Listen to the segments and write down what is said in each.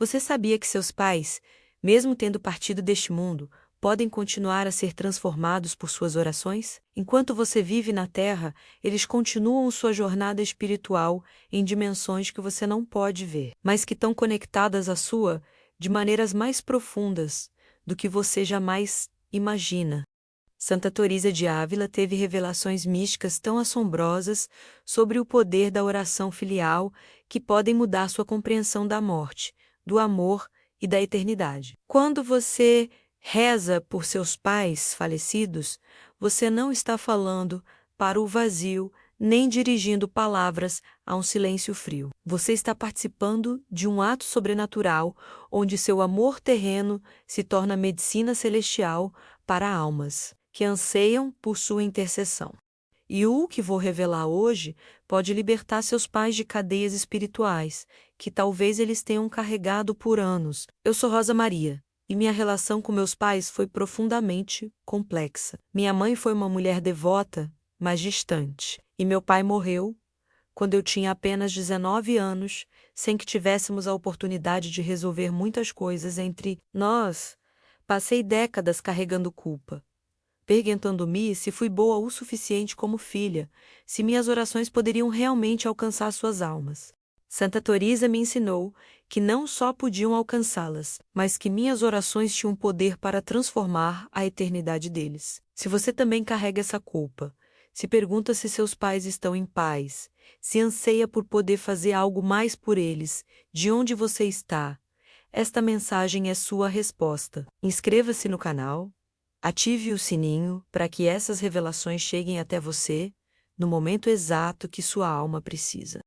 Você sabia que seus pais, mesmo tendo partido deste mundo, podem continuar a ser transformados por suas orações? Enquanto você vive na Terra, eles continuam sua jornada espiritual em dimensões que você não pode ver, mas que estão conectadas à sua de maneiras mais profundas do que você jamais imagina. Santa Teresa de Ávila teve revelações místicas tão assombrosas sobre o poder da oração filial que podem mudar sua compreensão da morte, do amor e da eternidade. Quando você reza por seus pais falecidos, você não está falando para o vazio, nem dirigindo palavras a um silêncio frio. Você está participando de um ato sobrenatural, onde seu amor terreno se torna medicina celestial para almas que anseiam por sua intercessão. E o que vou revelar hoje pode libertar seus pais de cadeias espirituais, que talvez eles tenham carregado por anos. Eu sou Rosa Maria, e minha relação com meus pais foi profundamente complexa. Minha mãe foi uma mulher devota, mas distante, e meu pai morreu quando eu tinha apenas 19 anos, sem que tivéssemos a oportunidade de resolver muitas coisas entre nós. Passei décadas carregando culpa, perguntando-me se fui boa o suficiente como filha, se minhas orações poderiam realmente alcançar suas almas. Santa Teresa me ensinou que não só podiam alcançá-las, mas que minhas orações tinham poder para transformar a eternidade deles. Se você também carrega essa culpa, se pergunta se seus pais estão em paz, se anseia por poder fazer algo mais por eles, de onde você está, esta mensagem é sua resposta. Inscreva-se no canal, ative o sininho para que essas revelações cheguem até você no momento exato que sua alma precisa.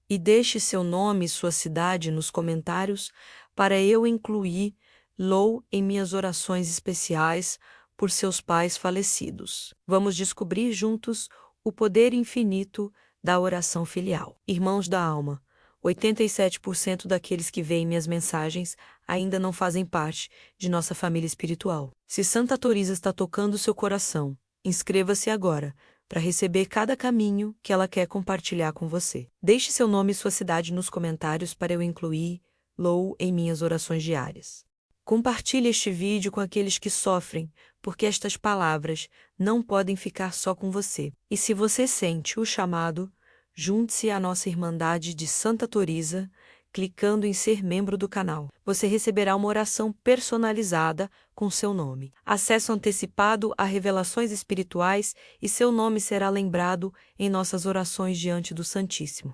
E deixe seu nome e sua cidade nos comentários para eu incluí-lo em minhas orações especiais por seus pais falecidos. Vamos descobrir juntos o poder infinito da oração filial. Irmãos da alma, 87% daqueles que veem minhas mensagens ainda não fazem parte de nossa família espiritual. Se Santa Teresa está tocando seu coração, inscreva-se agora para receber cada caminho que ela quer compartilhar com você. Deixe seu nome e sua cidade nos comentários para eu incluí-lo em minhas orações diárias. Compartilhe este vídeo com aqueles que sofrem, porque estas palavras não podem ficar só com você. E se você sente o chamado, junte-se à nossa Irmandade de Santa Teresa, clicando em ser membro do canal. Você receberá uma oração personalizada com seu nome, acesso antecipado a revelações espirituais e seu nome será lembrado em nossas orações diante do Santíssimo.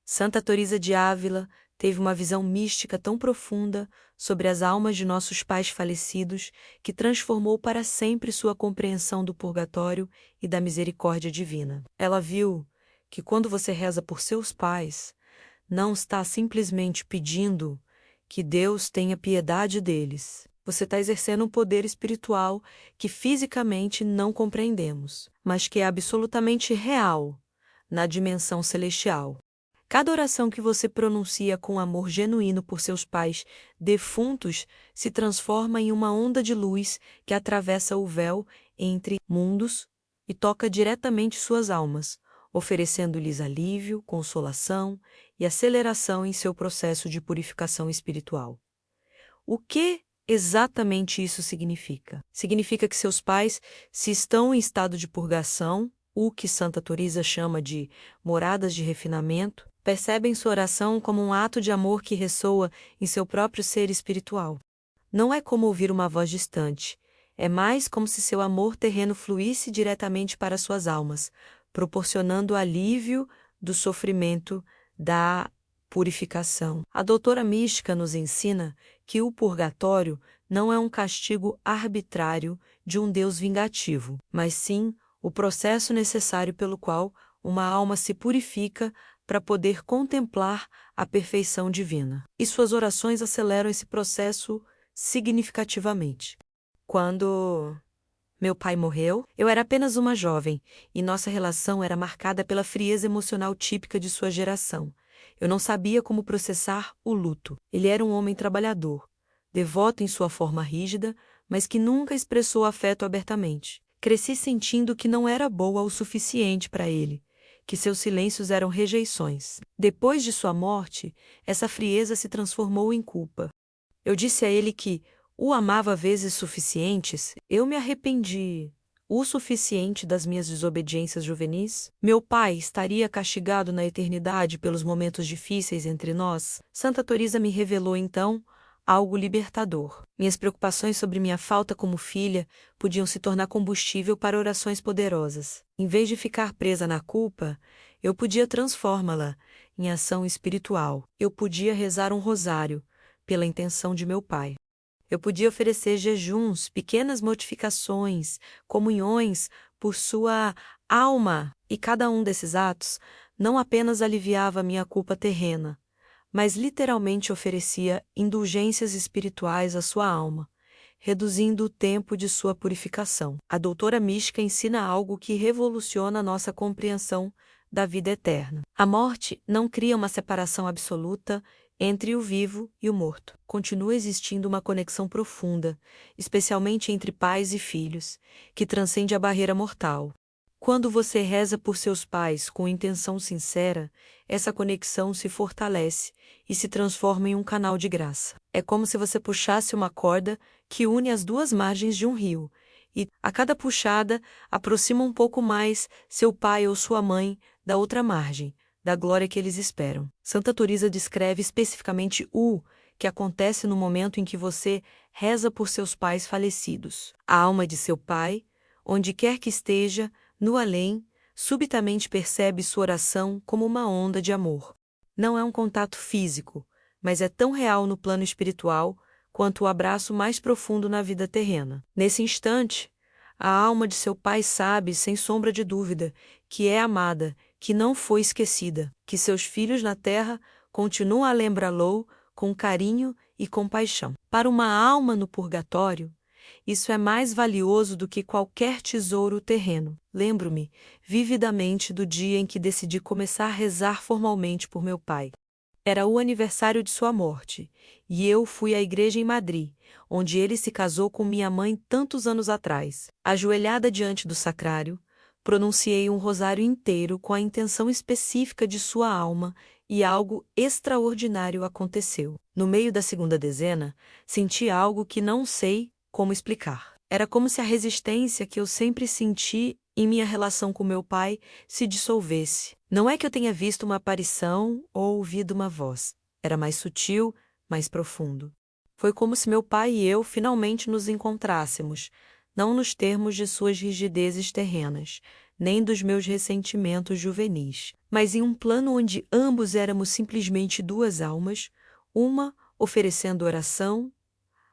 Santa Teresa de Ávila teve uma visão mística tão profunda sobre as almas de nossos pais falecidos que transformou para sempre sua compreensão do purgatório e da misericórdia divina. Ela viu que quando você reza por seus pais, não está simplesmente pedindo que Deus tenha piedade deles. Você está exercendo um poder espiritual que fisicamente não compreendemos, mas que é absolutamente real na dimensão celestial. Cada oração que você pronuncia com amor genuíno por seus pais defuntos se transforma em uma onda de luz que atravessa o véu entre mundos e toca diretamente suas almas, oferecendo-lhes alívio, consolação e aceleração em seu processo de purificação espiritual. O que exatamente isso significa? Significa que seus pais, se estão em estado de purgação, o que Santa Teresa chama de moradas de refinamento, percebem sua oração como um ato de amor que ressoa em seu próprio ser espiritual. Não é como ouvir uma voz distante, é mais como se seu amor terreno fluísse diretamente para suas almas, proporcionando alívio do sofrimento da purificação. A doutora mística nos ensina que o purgatório não é um castigo arbitrário de um Deus vingativo, mas sim o processo necessário pelo qual uma alma se purifica para poder contemplar a perfeição divina. E suas orações aceleram esse processo significativamente. Quando meu pai morreu, eu era apenas uma jovem, e nossa relação era marcada pela frieza emocional típica de sua geração. Eu não sabia como processar o luto. Ele era um homem trabalhador, devoto em sua forma rígida, mas que nunca expressou afeto abertamente. Cresci sentindo que não era boa o suficiente para ele, que seus silêncios eram rejeições. Depois de sua morte, essa frieza se transformou em culpa. Eu disse a ele que o amava vezes suficientes, eu me arrependi o suficiente das minhas desobediências juvenis? Meu pai estaria castigado na eternidade pelos momentos difíceis entre nós? Santa Teresa me revelou então algo libertador. Minhas preocupações sobre minha falta como filha podiam se tornar combustível para orações poderosas. Em vez de ficar presa na culpa, eu podia transformá-la em ação espiritual. Eu podia rezar um rosário pela intenção de meu pai. Eu podia oferecer jejuns, pequenas mortificações, comunhões por sua alma, e cada um desses atos não apenas aliviava minha culpa terrena, mas literalmente oferecia indulgências espirituais à sua alma, reduzindo o tempo de sua purificação. A doutora mística ensina algo que revoluciona nossa compreensão da vida eterna. A morte não cria uma separação absoluta entre o vivo e o morto. Continua existindo uma conexão profunda, especialmente entre pais e filhos, que transcende a barreira mortal. Quando você reza por seus pais com intenção sincera, essa conexão se fortalece e se transforma em um canal de graça. É como se você puxasse uma corda que une as duas margens de um rio, e, a cada puxada, aproxima um pouco mais seu pai ou sua mãe da outra margem, da glória que eles esperam. Santa Teresa descreve especificamente o que acontece no momento em que você reza por seus pais falecidos. A alma de seu pai, onde quer que esteja, no além, subitamente percebe sua oração como uma onda de amor. Não é um contato físico, mas é tão real no plano espiritual quanto o abraço mais profundo na vida terrena. Nesse instante, a alma de seu pai sabe, sem sombra de dúvida, que é amada, que não foi esquecida, que seus filhos na terra continuam a lembrá-lo com carinho e compaixão. Para uma alma no purgatório, isso é mais valioso do que qualquer tesouro terreno. Lembro-me vividamente do dia em que decidi começar a rezar formalmente por meu pai. Era o aniversário de sua morte, e eu fui à igreja em Madrid, onde ele se casou com minha mãe tantos anos atrás. Ajoelhada diante do sacrário, pronunciei um rosário inteiro com a intenção específica de sua alma, e algo extraordinário aconteceu. No meio da segunda dezena, senti algo que não sei como explicar. Era como se a resistência que eu sempre senti em minha relação com meu pai se dissolvesse. Não é que eu tenha visto uma aparição ou ouvido uma voz. Era mais sutil, mais profundo. Foi como se meu pai e eu finalmente nos encontrássemos, não nos termos de suas rigidezes terrenas, nem dos meus ressentimentos juvenis, mas em um plano onde ambos éramos simplesmente duas almas, uma oferecendo oração,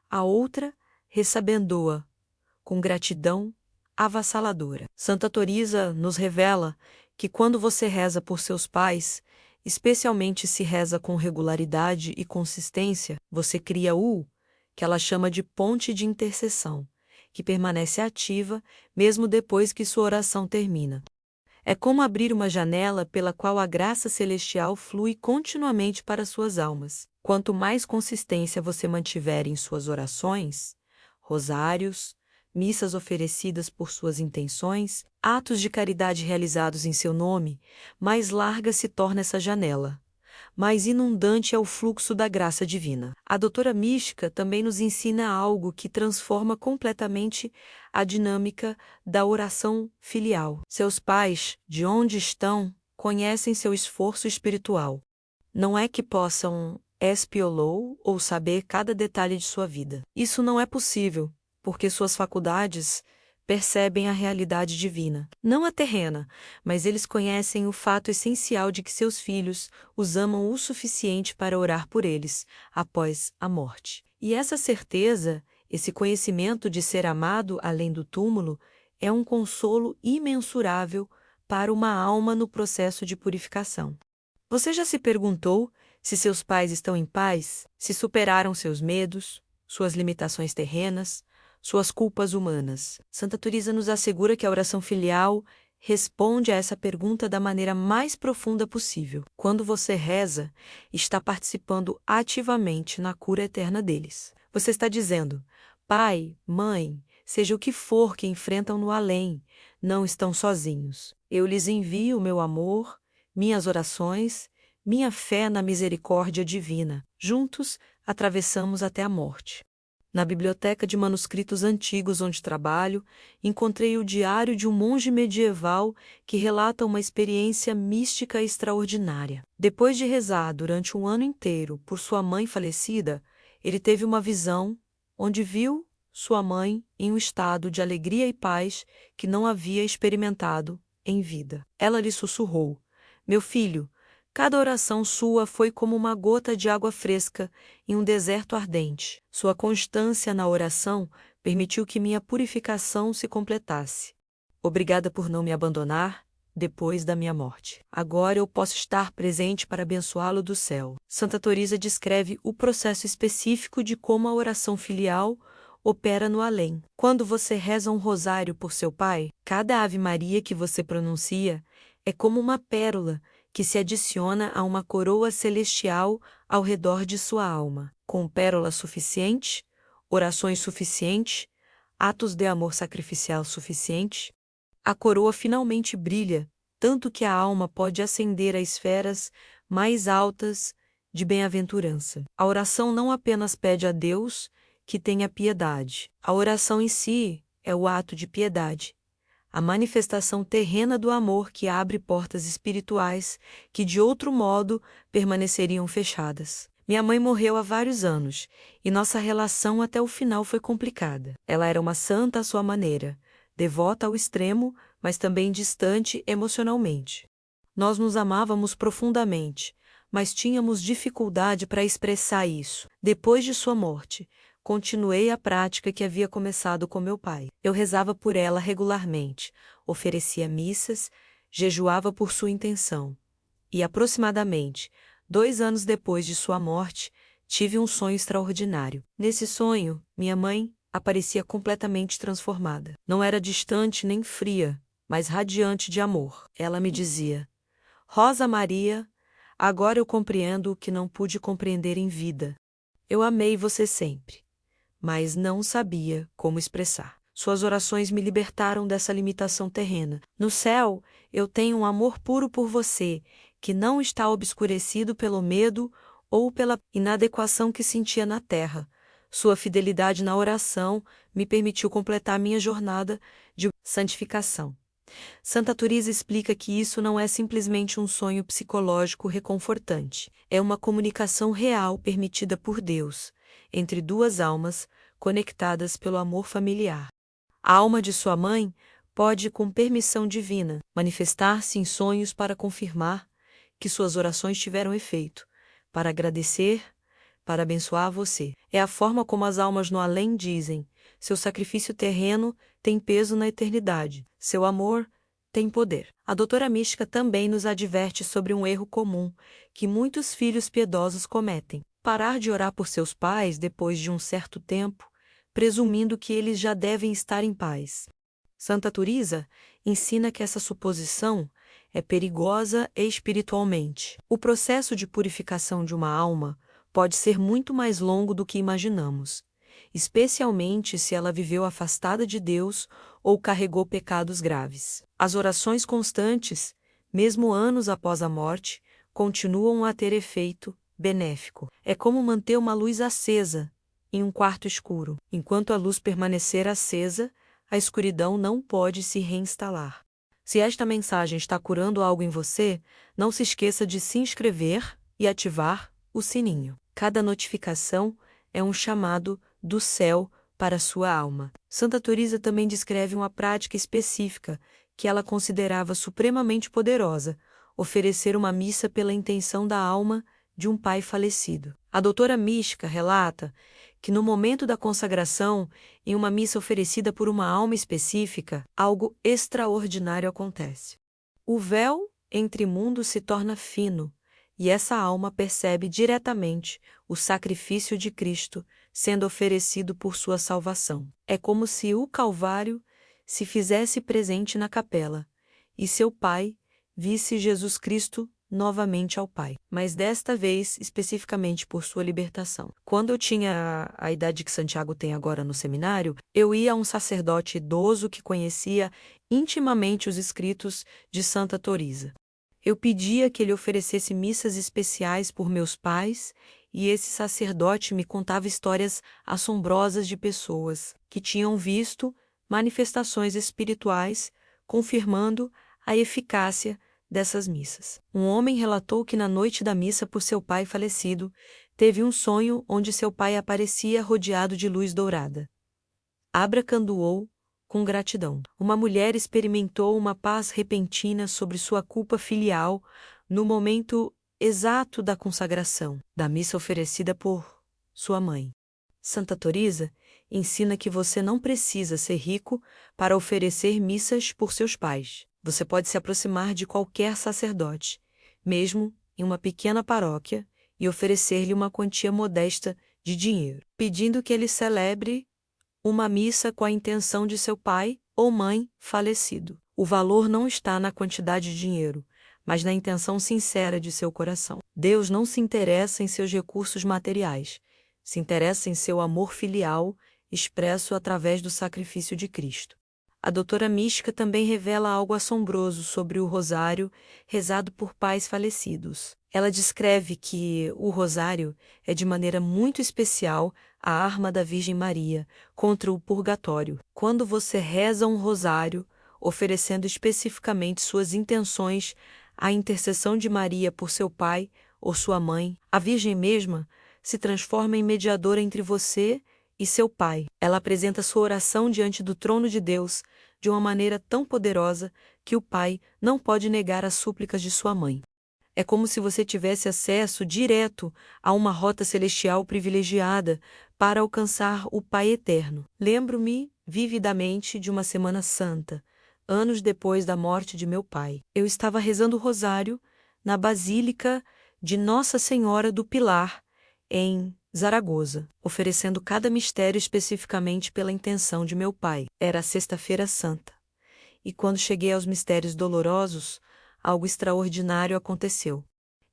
a outra recebendo-a com gratidão avassaladora. Santa Teresa nos revela que quando você reza por seus pais, especialmente se reza com regularidade e consistência, você cria que ela chama de ponte de intercessão, que permanece ativa mesmo depois que sua oração termina. É como abrir uma janela pela qual a graça celestial flui continuamente para suas almas. Quanto mais consistência você mantiver em suas orações, rosários, missas oferecidas por suas intenções, atos de caridade realizados em seu nome, mais larga se torna essa janela, mais inundante é o fluxo da graça divina. A doutora mística também nos ensina algo que transforma completamente a dinâmica da oração filial. Seus pais, de onde estão, conhecem seu esforço espiritual. Não é que possam espiolou ou saber cada detalhe de sua vida. Isso não é possível, porque suas faculdades percebem a realidade divina. Não a terrena, mas eles conhecem o fato essencial de que seus filhos os amam o suficiente para orar por eles após a morte. E essa certeza, esse conhecimento de ser amado além do túmulo, é um consolo imensurável para uma alma no processo de purificação. Você já se perguntou se seus pais estão em paz, se superaram seus medos, suas limitações terrenas, suas culpas humanas? Santa Teresa nos assegura que a oração filial responde a essa pergunta da maneira mais profunda possível. Quando você reza, está participando ativamente na cura eterna deles. Você está dizendo: pai, mãe, seja o que for que enfrentam no além, não estão sozinhos. Eu lhes envio o meu amor, minhas orações, minha fé na misericórdia divina. Juntos, atravessamos até a morte. Na biblioteca de manuscritos antigos onde trabalho, encontrei o diário de um monge medieval que relata uma experiência mística extraordinária. Depois de rezar durante um ano inteiro por sua mãe falecida, ele teve uma visão onde viu sua mãe em um estado de alegria e paz que não havia experimentado em vida. Ela lhe sussurrou: "Meu filho, cada oração sua foi como uma gota de água fresca em um deserto ardente. Sua constância na oração permitiu que minha purificação se completasse. Obrigada por não me abandonar depois da minha morte. Agora eu posso estar presente para abençoá-lo do céu." Santa Teresa descreve o processo específico de como a oração filial opera no além. Quando você reza um rosário por seu pai, cada Ave Maria que você pronuncia é como uma pérola que se adiciona a uma coroa celestial ao redor de sua alma. Com pérola suficiente, orações suficientes, atos de amor sacrificial suficiente, a coroa finalmente brilha, tanto que a alma pode ascender a esferas mais altas de bem-aventurança. A oração não apenas pede a Deus que tenha piedade. A oração em si é o ato de piedade, a manifestação terrena do amor que abre portas espirituais que de outro modo permaneceriam fechadas. Minha mãe morreu há vários anos e nossa relação até o final foi complicada. Ela era uma santa à sua maneira, devota ao extremo, mas também distante emocionalmente. Nós nos amávamos profundamente, mas tínhamos dificuldade para expressar isso. Depois de sua morte, continuei a prática que havia começado com meu pai. Eu rezava por ela regularmente, oferecia missas, jejuava por sua intenção. E aproximadamente 2 anos depois de sua morte, tive um sonho extraordinário. Nesse sonho, minha mãe aparecia completamente transformada. Não era distante nem fria, mas radiante de amor. Ela me dizia: "Rosa Maria, agora eu compreendo o que não pude compreender em vida. Eu amei você sempre, mas não sabia como expressar. Suas orações me libertaram dessa limitação terrena. No céu, eu tenho um amor puro por você, que não está obscurecido pelo medo ou pela inadequação que sentia na terra. Sua fidelidade na oração me permitiu completar minha jornada de santificação." Santa Teresa explica que isso não é simplesmente um sonho psicológico reconfortante. É uma comunicação real permitida por Deus, entre duas almas conectadas pelo amor familiar. A alma de sua mãe pode, com permissão divina, manifestar-se em sonhos para confirmar que suas orações tiveram efeito, para agradecer, para abençoar você. É a forma como as almas no além dizem: seu sacrifício terreno tem peso na eternidade, seu amor tem poder. A doutora mística também nos adverte sobre um erro comum que muitos filhos piedosos cometem: parar de orar por seus pais depois de um certo tempo, presumindo que eles já devem estar em paz. Santa Teresa ensina que essa suposição é perigosa espiritualmente. O processo de purificação de uma alma pode ser muito mais longo do que imaginamos, especialmente se ela viveu afastada de Deus ou carregou pecados graves. As orações constantes, mesmo anos após a morte, continuam a ter efeito benéfico. É como manter uma luz acesa em um quarto escuro. Enquanto a luz permanecer acesa, a escuridão não pode se reinstalar. Se esta mensagem está curando algo em você, não se esqueça de se inscrever e ativar o sininho. Cada notificação é um chamado do céu para a sua alma. Santa Teresa também descreve uma prática específica que ela considerava supremamente poderosa: oferecer uma missa pela intenção da alma de um pai falecido. A doutora mística relata que no momento da consagração, em uma missa oferecida por uma alma específica, algo extraordinário acontece. O véu entre mundos se torna fino, e essa alma percebe diretamente o sacrifício de Cristo sendo oferecido por sua salvação. É como se o Calvário se fizesse presente na capela, e seu pai visse Jesus Cristo novamente ao Pai, mas desta vez especificamente por sua libertação. Quando eu tinha a idade que Santiago tem agora no seminário, eu ia a um sacerdote idoso que conhecia intimamente os escritos de Santa Teresa. Eu pedia que ele oferecesse missas especiais por meus pais, e esse sacerdote me contava histórias assombrosas de pessoas que tinham visto manifestações espirituais, confirmando a eficácia dessas missas. Um homem relatou que na noite da missa por seu pai falecido, teve um sonho onde seu pai aparecia rodeado de luz dourada. Abra candoou com gratidão. Uma mulher experimentou uma paz repentina sobre sua culpa filial no momento exato da consagração, da missa oferecida por sua mãe. Santa Teresa ensina que você não precisa ser rico para oferecer missas por seus pais. Você pode se aproximar de qualquer sacerdote, mesmo em uma pequena paróquia, e oferecer-lhe uma quantia modesta de dinheiro, pedindo que ele celebre uma missa com a intenção de seu pai ou mãe falecido. O valor não está na quantidade de dinheiro, mas na intenção sincera de seu coração. Deus não se interessa em seus recursos materiais, se interessa em seu amor filial, expresso através do sacrifício de Cristo. A doutora mística também revela algo assombroso sobre o rosário rezado por pais falecidos. Ela descreve que o rosário é de maneira muito especial a arma da Virgem Maria contra o purgatório. Quando você reza um rosário, oferecendo especificamente suas intenções à intercessão de Maria por seu pai ou sua mãe, a Virgem mesma se transforma em mediadora entre você e seu pai. Ela apresenta sua oração diante do trono de Deus de uma maneira tão poderosa que o pai não pode negar as súplicas de sua mãe. É como se você tivesse acesso direto a uma rota celestial privilegiada para alcançar o Pai Eterno. Lembro-me vividamente de uma Semana Santa, anos depois da morte de meu pai. Eu estava rezando o rosário na Basílica de Nossa Senhora do Pilar, em Zaragoza, oferecendo cada mistério especificamente pela intenção de meu pai. Era a Sexta-feira Santa. E quando cheguei aos mistérios dolorosos, algo extraordinário aconteceu.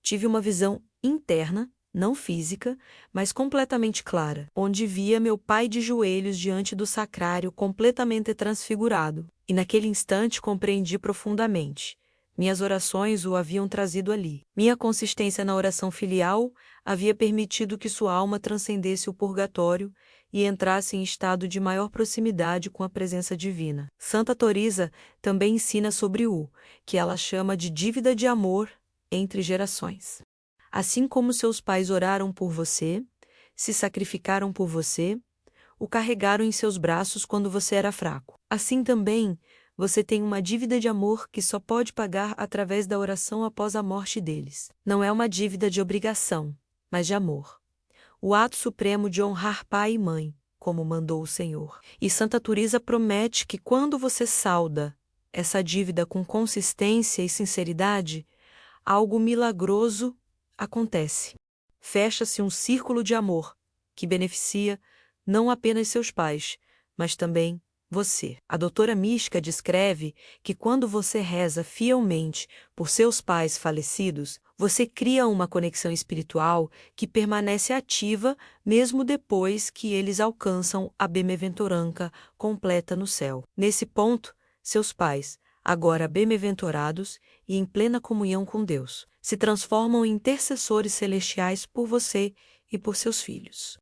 Tive uma visão interna, não física, mas completamente clara, onde via meu pai de joelhos diante do sacrário completamente transfigurado. E naquele instante compreendi profundamente. Minhas orações o haviam trazido ali. Minha consistência na oração filial havia permitido que sua alma transcendesse o purgatório e entrasse em estado de maior proximidade com a presença divina. Santa Teresa também ensina sobre o que ela chama de dívida de amor entre gerações. Assim como seus pais oraram por você, se sacrificaram por você, o carregaram em seus braços quando você era fraco. Assim também, você tem uma dívida de amor que só pode pagar através da oração após a morte deles. Não é uma dívida de obrigação, mas de amor. O ato supremo de honrar pai e mãe, como mandou o Senhor. E Santa Teresa promete que quando você salda essa dívida com consistência e sinceridade, algo milagroso acontece. Fecha-se um círculo de amor que beneficia não apenas seus pais, mas também você. A doutora mística descreve que quando você reza fielmente por seus pais falecidos, você cria uma conexão espiritual que permanece ativa mesmo depois que eles alcançam a bem-aventurança completa no céu. Nesse ponto, seus pais, agora bem-aventurados e em plena comunhão com Deus, se transformam em intercessores celestiais por você e por seus filhos.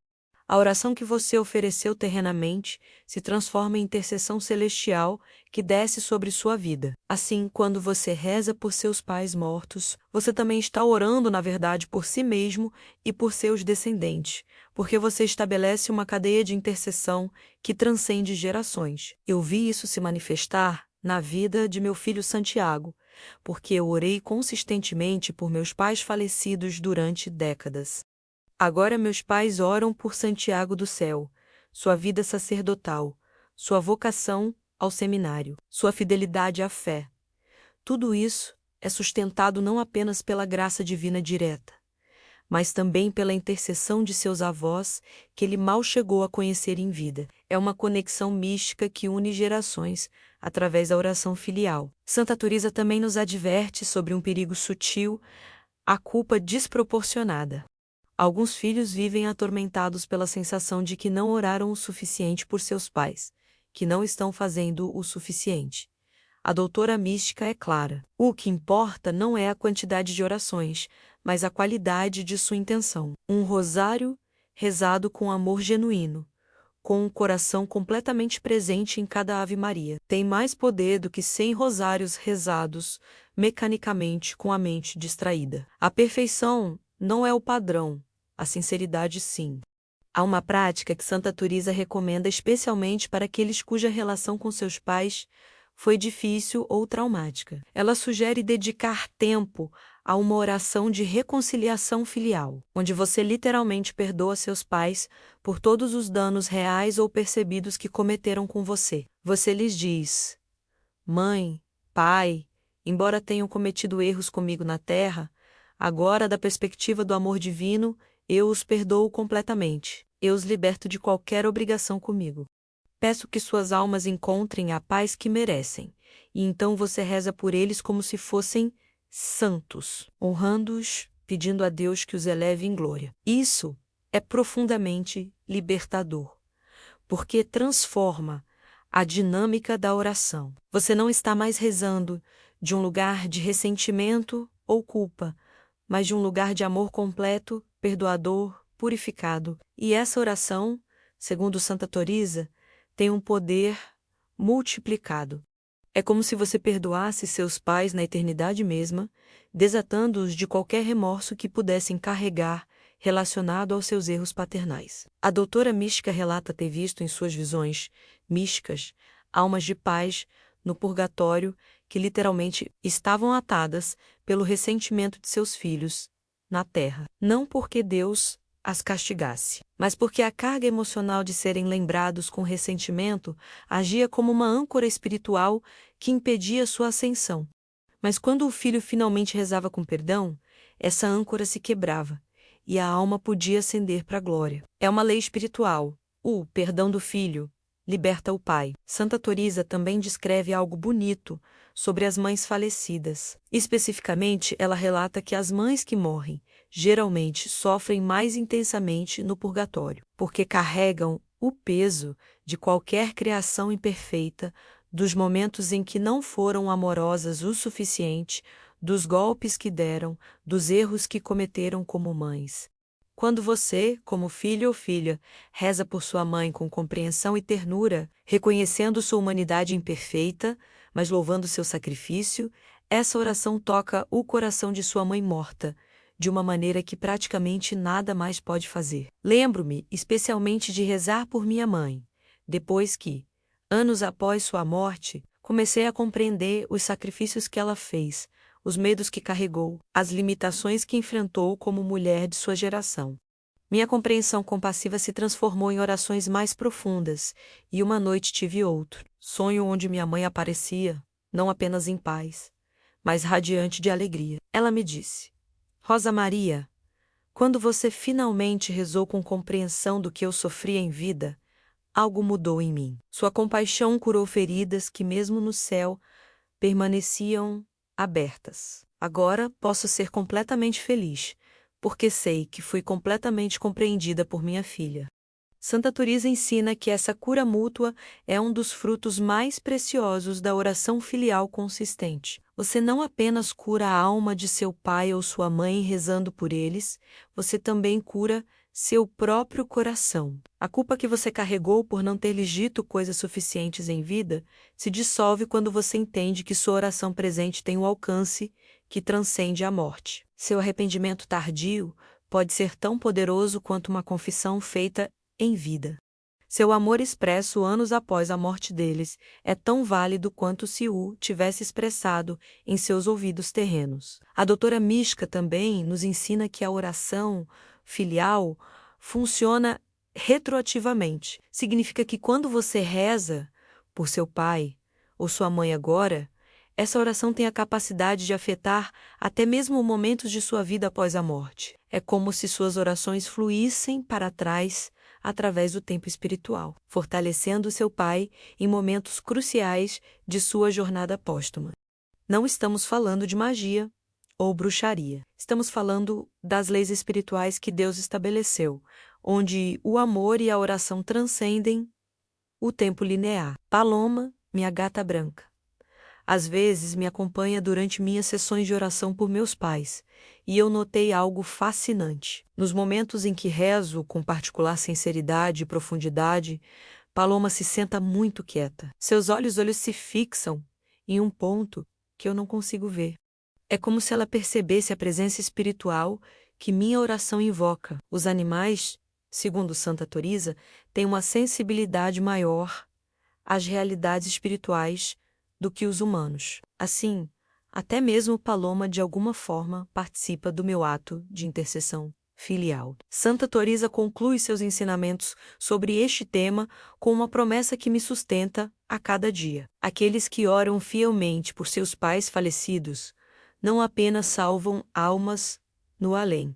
A oração que você ofereceu terrenamente se transforma em intercessão celestial que desce sobre sua vida. Assim, quando você reza por seus pais mortos, você também está orando, na verdade, por si mesmo e por seus descendentes, porque você estabelece uma cadeia de intercessão que transcende gerações. Eu vi isso se manifestar na vida de meu filho Santiago, porque eu orei consistentemente por meus pais falecidos durante décadas. Agora meus pais oram por Santiago do céu, sua vida sacerdotal, sua vocação ao seminário, sua fidelidade à fé. Tudo isso é sustentado não apenas pela graça divina direta, mas também pela intercessão de seus avós que ele mal chegou a conhecer em vida. É uma conexão mística que une gerações através da oração filial. Santa Teresa também nos adverte sobre um perigo sutil, a culpa desproporcionada. Alguns filhos vivem atormentados pela sensação de que não oraram o suficiente por seus pais, que não estão fazendo o suficiente. A doutora mística é clara. O que importa não é a quantidade de orações, mas a qualidade de sua intenção. Um rosário rezado com amor genuíno, com um coração completamente presente em cada Ave Maria, tem mais poder do que 100 rosários rezados mecanicamente com a mente distraída. A perfeição não é o padrão, a sinceridade sim. Há uma prática que Santa Teresa recomenda especialmente para aqueles cuja relação com seus pais foi difícil ou traumática. Ela sugere dedicar tempo a uma oração de reconciliação filial, onde você literalmente perdoa seus pais por todos os danos reais ou percebidos que cometeram com você. Você lhes diz: Mãe, pai, embora tenham cometido erros comigo na terra, agora, da perspectiva do amor divino, eu os perdoo completamente. Eu os liberto de qualquer obrigação comigo. Peço que suas almas encontrem a paz que merecem, e então você reza por eles como se fossem santos, honrando-os, pedindo a Deus que os eleve em glória. Isso é profundamente libertador, porque transforma a dinâmica da oração. Você não está mais rezando de um lugar de ressentimento ou culpa, mas de um lugar de amor completo, perdoador, purificado. E essa oração, segundo Santa Teresa, tem um poder multiplicado. É como se você perdoasse seus pais na eternidade mesma, desatando-os de qualquer remorso que pudessem carregar relacionado aos seus erros paternais. A doutora mística relata ter visto em suas visões místicas almas de pais no purgatório que literalmente estavam atadas pelo ressentimento de seus filhos na terra. Não porque Deus as castigasse, mas porque a carga emocional de serem lembrados com ressentimento agia como uma âncora espiritual que impedia sua ascensão. Mas quando o filho finalmente rezava com perdão, essa âncora se quebrava e a alma podia ascender para a glória. É uma lei espiritual. O perdão do filho liberta o pai. Santa Teresa também descreve algo bonito sobre as mães falecidas. Especificamente, ela relata que as mães que morrem geralmente sofrem mais intensamente no purgatório, porque carregam o peso de qualquer criação imperfeita, dos momentos em que não foram amorosas o suficiente, dos golpes que deram, dos erros que cometeram como mães. Quando você, como filho ou filha, reza por sua mãe com compreensão e ternura, reconhecendo sua humanidade imperfeita, mas louvando seu sacrifício, essa oração toca o coração de sua mãe morta, de uma maneira que praticamente nada mais pode fazer. Lembro-me especialmente de rezar por minha mãe, depois que, anos após sua morte, comecei a compreender os sacrifícios que ela fez, os medos que carregou, as limitações que enfrentou como mulher de sua geração. Minha compreensão compassiva se transformou em orações mais profundas, e uma noite tive outro, sonho onde minha mãe aparecia, não apenas em paz, mas radiante de alegria. Ela me disse: Rosa Maria, quando você finalmente rezou com compreensão do que eu sofria em vida, algo mudou em mim. Sua compaixão curou feridas que, mesmo no céu, permaneciam abertas. Agora posso ser completamente feliz, porque sei que fui completamente compreendida por minha filha. Santa Teresa ensina que essa cura mútua é um dos frutos mais preciosos da oração filial consistente. Você não apenas cura a alma de seu pai ou sua mãe rezando por eles, você também cura seu próprio coração. A culpa que você carregou por não ter lhes dito coisas suficientes em vida se dissolve quando você entende que sua oração presente tem um alcance que transcende a morte. Seu arrependimento tardio pode ser tão poderoso quanto uma confissão feita em vida. Seu amor expresso anos após a morte deles é tão válido quanto se o tivesse expressado em seus ouvidos terrenos. A doutora mística também nos ensina que a oração filial funciona retroativamente. Significa que quando você reza por seu pai ou sua mãe agora, essa oração tem a capacidade de afetar até mesmo momentos de sua vida após a morte. É como se suas orações fluíssem para trás através do tempo espiritual, fortalecendo seu pai em momentos cruciais de sua jornada póstuma. Não estamos falando de magia ou bruxaria. Estamos falando das leis espirituais que Deus estabeleceu, onde o amor e a oração transcendem o tempo linear. Paloma, minha gata branca. Às vezes me acompanha durante minhas sessões de oração por meus pais, e eu notei algo fascinante. Nos momentos em que rezo com particular sinceridade e profundidade, Paloma se senta muito quieta. Seus olhos se fixam em um ponto que eu não consigo ver. É como se ela percebesse a presença espiritual que minha oração invoca. Os animais, segundo Santa Teresa, têm uma sensibilidade maior às realidades espirituais do que os humanos. Assim, até mesmo Paloma de alguma forma participa do meu ato de intercessão filial. Santa Teresa conclui seus ensinamentos sobre este tema com uma promessa que me sustenta a cada dia. Aqueles que oram fielmente por seus pais falecidos não apenas salvam almas no além,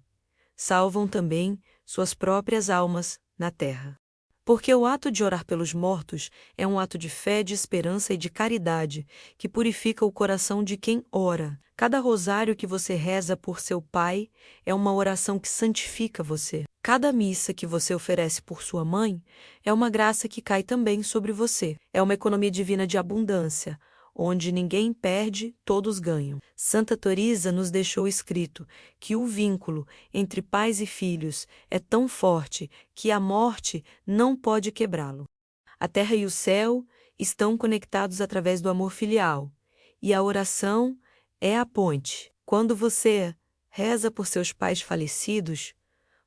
salvam também suas próprias almas na terra. Porque o ato de orar pelos mortos é um ato de fé, de esperança e de caridade que purifica o coração de quem ora. Cada rosário que você reza por seu pai é uma oração que santifica você. Cada missa que você oferece por sua mãe é uma graça que cai também sobre você. É uma economia divina de abundância, onde ninguém perde, todos ganham. Santa Teresa nos deixou escrito que o vínculo entre pais e filhos é tão forte que a morte não pode quebrá-lo. A terra e o céu estão conectados através do amor filial, e a oração é a ponte. Quando você reza por seus pais falecidos,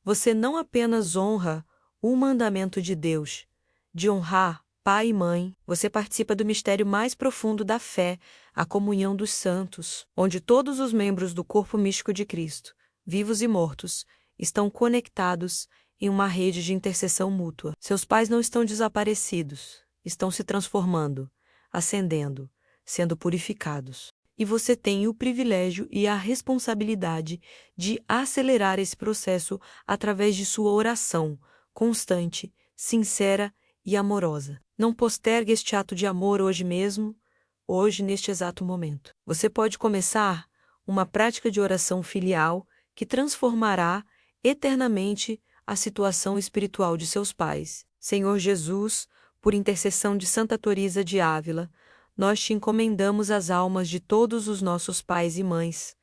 você não apenas honra o mandamento de Deus, de honrar pai e mãe, você participa do mistério mais profundo da fé, a comunhão dos santos, onde todos os membros do corpo místico de Cristo, vivos e mortos, estão conectados em uma rede de intercessão mútua. Seus pais não estão desaparecidos, estão se transformando, ascendendo, sendo purificados. E você tem o privilégio e a responsabilidade de acelerar esse processo através de sua oração constante, sincera e amorosa. Não postergue este ato de amor hoje mesmo, hoje, neste exato momento. Você pode começar uma prática de oração filial que transformará eternamente a situação espiritual de seus pais. Senhor Jesus, por intercessão de Santa Teresa de Ávila, nós te encomendamos as almas de todos os nossos pais e mães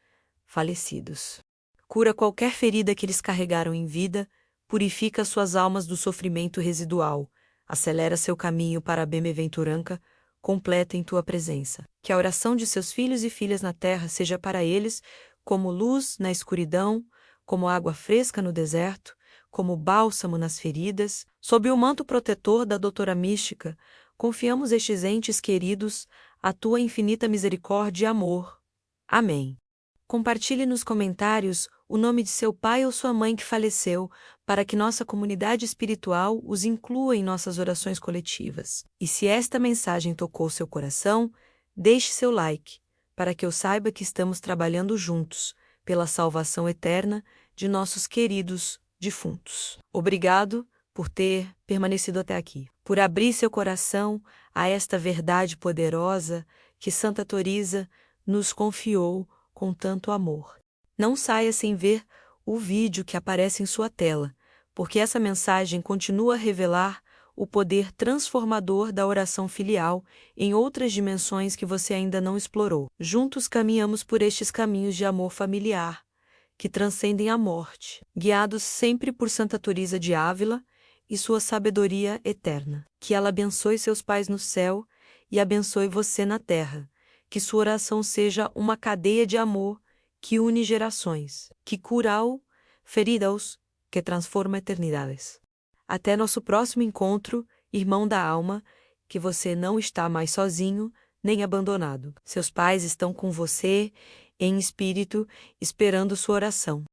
falecidos. Cura qualquer ferida que eles carregaram em vida, purifica suas almas do sofrimento residual, acelera seu caminho para a bem-aventurança completa em tua presença. Que a oração de seus filhos e filhas na terra seja para eles como luz na escuridão, como água fresca no deserto, como bálsamo nas feridas. Sob o manto protetor da doutora mística, confiamos estes entes queridos à tua infinita misericórdia e amor. Amém. Compartilhe nos comentários o nome de seu pai ou sua mãe que faleceu, para que nossa comunidade espiritual os inclua em nossas orações coletivas. E se esta mensagem tocou seu coração, deixe seu like, para que eu saiba que estamos trabalhando juntos pela salvação eterna de nossos queridos defuntos. Obrigado por ter permanecido até aqui, por abrir seu coração a esta verdade poderosa que Santa Teresa nos confiou com tanto amor. Não saia sem ver o vídeo que aparece em sua tela, porque essa mensagem continua a revelar o poder transformador da oração filial em outras dimensões que você ainda não explorou. Juntos caminhamos por estes caminhos de amor familiar, que transcendem a morte, guiados sempre por Santa Teresa de Ávila e sua sabedoria eterna. Que ela abençoe seus pais no céu e abençoe você na terra. Que sua oração seja uma cadeia de amor que une gerações, que cura feridas, que transforma eternidades. Até nosso próximo encontro, irmão da alma, que você não está mais sozinho nem abandonado. Seus pais estão com você, em espírito, esperando sua oração.